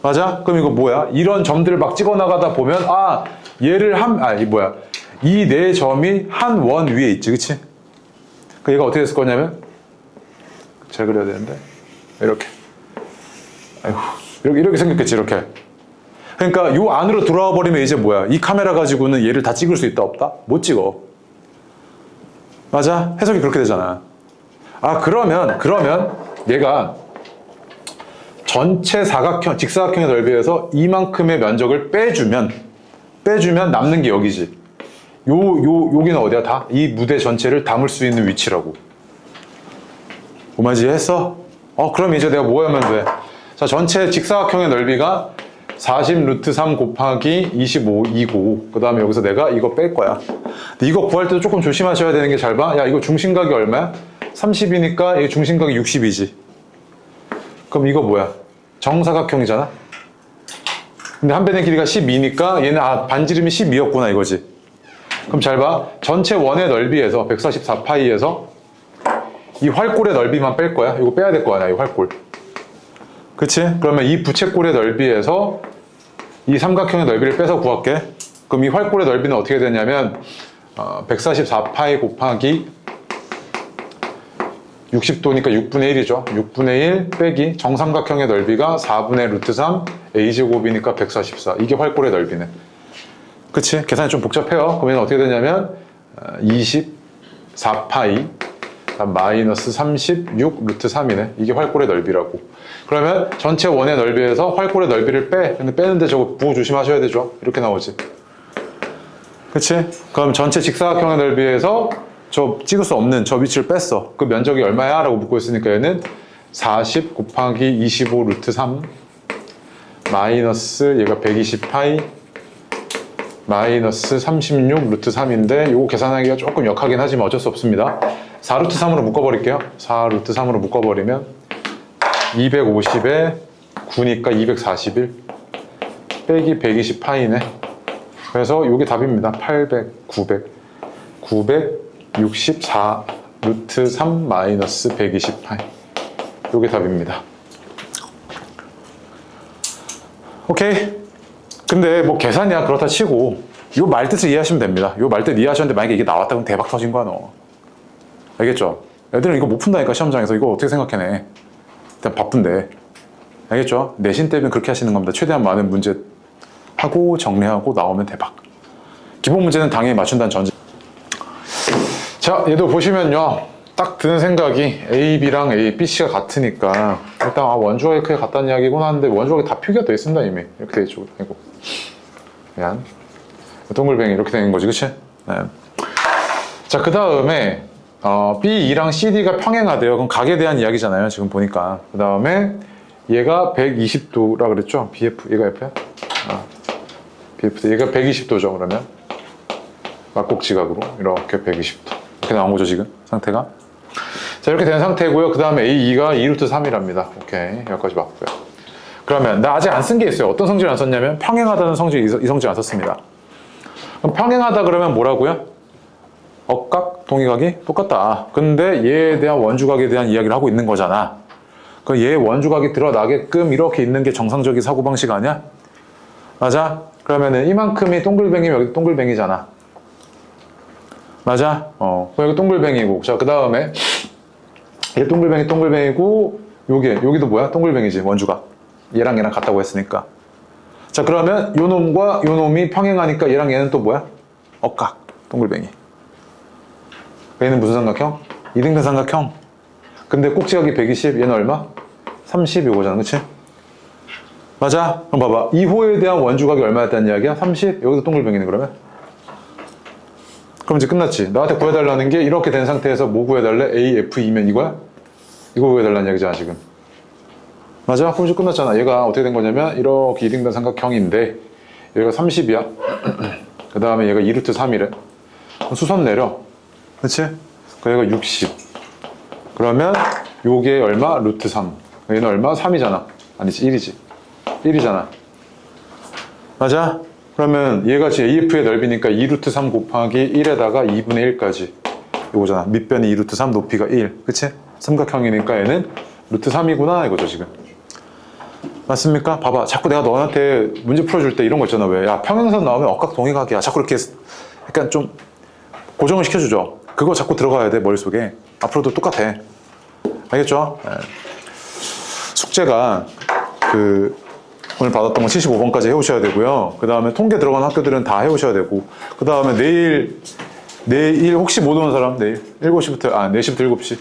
맞아? 그럼 이거 뭐야? 이런 점들을 막 찍어 나가다 보면 얘를 이 네 점이 한 원 위에 있지. 그치? 그 얘가 어떻게 됐을 거냐면 잘 그려야 되는데 이렇게. 아이고, 이렇게 생겼겠지. 이렇게. 그러니까 요 안으로 들어와 버리면 이제 뭐야? 이 카메라 가지고는 얘를 다 찍을 수 있다 없다? 못 찍어. 맞아? 해석이 그렇게 되잖아. 그러면 얘가 전체 직사각형의 넓이에서 이만큼의 면적을 빼주면 남는 게 여기지. 여기는 어디야? 다 이 무대 전체를 담을 수 있는 위치라고. 오마지 했어? 그럼 이제 내가 뭐 하면 돼? 자, 전체 직사각형의 넓이가 40 루트 3 곱하기 25이고, 그 다음에 여기서 내가 이거 뺄 거야. 근데 이거 구할 때도 조금 조심하셔야 되는 게, 잘 봐. 야, 이거 중심각이 얼마야? 30이니까 이게 중심각이 60이지. 그럼 이거 뭐야? 정사각형이잖아? 근데 한 변의 길이가 12니까 얘는 반지름이 12였구나 이거지. 그럼 잘 봐. 전체 원의 넓이에서 144파이에서 이 활골의 넓이만 뺄 거야. 이거 빼야 될 거 아니야, 이 활골. 그치? 그러면 이 부채꼴의 넓이에서 이 삼각형의 넓이를 빼서 구할게. 그럼 이 활골의 넓이는 어떻게 되냐면 144파이 곱하기 60도니까 6분의 1이죠. 6분의 1 빼기 정삼각형의 넓이가 4분의 루트 3 a제곱이니까 144. 이게 활골의 넓이네. 그치? 계산이 좀 복잡해요. 그러면 어떻게 되냐면 24파이 마이너스 36 루트 3이네. 이게 활골의 넓이라고. 그러면 전체 원의 넓이에서 활골의 넓이를 빼. 근데 빼는데 저거 부호 조심하셔야 되죠. 이렇게 나오지. 그치? 그럼 전체 직사각형의 넓이에서 저 찍을 수 없는 저 위치를 뺐어. 그 면적이 얼마야? 라고 묻고 있으니까 얘는 40 곱하기 25 루트 3 마이너스 얘가 120파이 마이너스 36 루트 3인데 요거 계산하기가 조금 역하긴 하지만 어쩔 수 없습니다. 4 루트 3으로 묶어버릴게요. 4 루트 3으로 묶어버리면 250에 9니까 241 빼기 120파이네. 그래서 요게 답입니다. 800, 964 루트 3 마이너스 120파이. 요게 답입니다. 오케이. 근데 뭐 계산이야 그렇다 치고 요 말뜻을 이해하시면 됩니다. 요 말뜻 이해하셨는데 만약에 이게 나왔다 그럼 대박 터진 거야 너. 알겠죠? 애들은 이거 못 푼다니까 시험장에서. 이거 어떻게 생각해내. 일단 바쁜데. 알겠죠? 내신 때문에 그렇게 하시는 겁니다. 최대한 많은 문제 하고 정리하고 나오면 대박. 기본 문제는 당연히 맞춘다는 전제. 자, 얘도 보시면요. 딱 드는 생각이 A, B랑 A, B, C가 같으니까 일단 원주각이 크게 같다는 이야기구나 하는데 원주각이 다 표기가 되어 있습니다. 이미 이렇게 되어 있죠. 이거 미안. 동글뱅이 이렇게 되는 거지. 그치? 네. 자, 그 다음에 B, E랑 C, D가 평행하대요. 그럼 각에 대한 이야기잖아요. 지금 보니까. 그 다음에 얘가 120도라 그랬죠? BF, 얘가 F야? BF, 얘가 120도죠. 그러면 막곡지각으로 이렇게 120도 이렇게 나온 거죠. 지금 상태가. 자, 이렇게 된 상태고요. 그 다음에 A2가 2루트 3이랍니다. 오케이, 여기까지 맞고요. 그러면 나 아직 안 쓴 게 있어요. 어떤 성질을 안 썼냐면 평행하다는 성질, 이 성질 안 썼습니다. 그럼 평행하다 그러면 뭐라고요? 억각, 동의각이 똑같다. 근데 얘에 대한 원주각에 대한 이야기를 하고 있는 거잖아. 그 얘 원주각이 드러나게끔 이렇게 있는 게 정상적인 사고방식 아니야? 맞아? 그러면은 이만큼이 동글뱅이면 여기 동글뱅이잖아. 맞아? 여기 동글뱅이고. 자, 그 다음에 얘 동글뱅이고 여기도 뭐야? 동글뱅이지, 원주각. 얘랑 같다고 했으니까. 자, 그러면 요 놈과 요 놈이 평행하니까 얘랑 얘는 또 뭐야? 억각, 동글뱅이. 얘는 무슨 삼각형? 이등변 삼각형. 근데 꼭지각이 120, 얘는 얼마? 30 이거잖아, 그치? 맞아? 그럼 봐봐. 2호에 대한 원주각이 얼마였다는 이야기야? 30? 여기서 동글뱅이네, 그러면? 그럼 이제 끝났지. 나한테 구해달라는 게 이렇게 된 상태에서 뭐 구해달래? A, F, E면 이거야? 이거 구해달라는 이야기잖아, 지금. 맞아? 그럼 이제 끝났잖아. 얘가 어떻게 된 거냐면 이렇게 2등변 삼각형인데 얘가 30이야. 그 다음에 얘가 2루트 3이래. 수선 내려. 그치? 그럼 얘가 60. 그러면 요게 얼마? 루트 3. 얘는 얼마? 3이잖아. 아니지, 1이지. 1이잖아. 맞아? 그러면 얘가 지금 AF의 넓이니까 2루트 3 곱하기 1에다가 2분의 1까지. 이거잖아. 밑변이 2루트 3, 높이가 1. 그치? 삼각형이니까 얘는 루트 3이구나. 이거죠, 지금. 맞습니까? 봐봐. 자꾸 내가 너한테 문제 풀어줄 때 이런 거 있잖아. 왜? 야, 평행선 나오면 억각동의각이야. 자꾸 이렇게 약간 좀 고정을 시켜주죠. 그거 자꾸 들어가야 돼, 머릿속에. 앞으로도 똑같아. 알겠죠? 네. 숙제가 오늘 받았던 거 75번까지 해오셔야 되고요. 그 다음에 통계 들어간 학교들은 다 해오셔야 되고, 그 다음에 내일 혹시 못 오는 사람, 내일 7시부터, 4시부터 7시.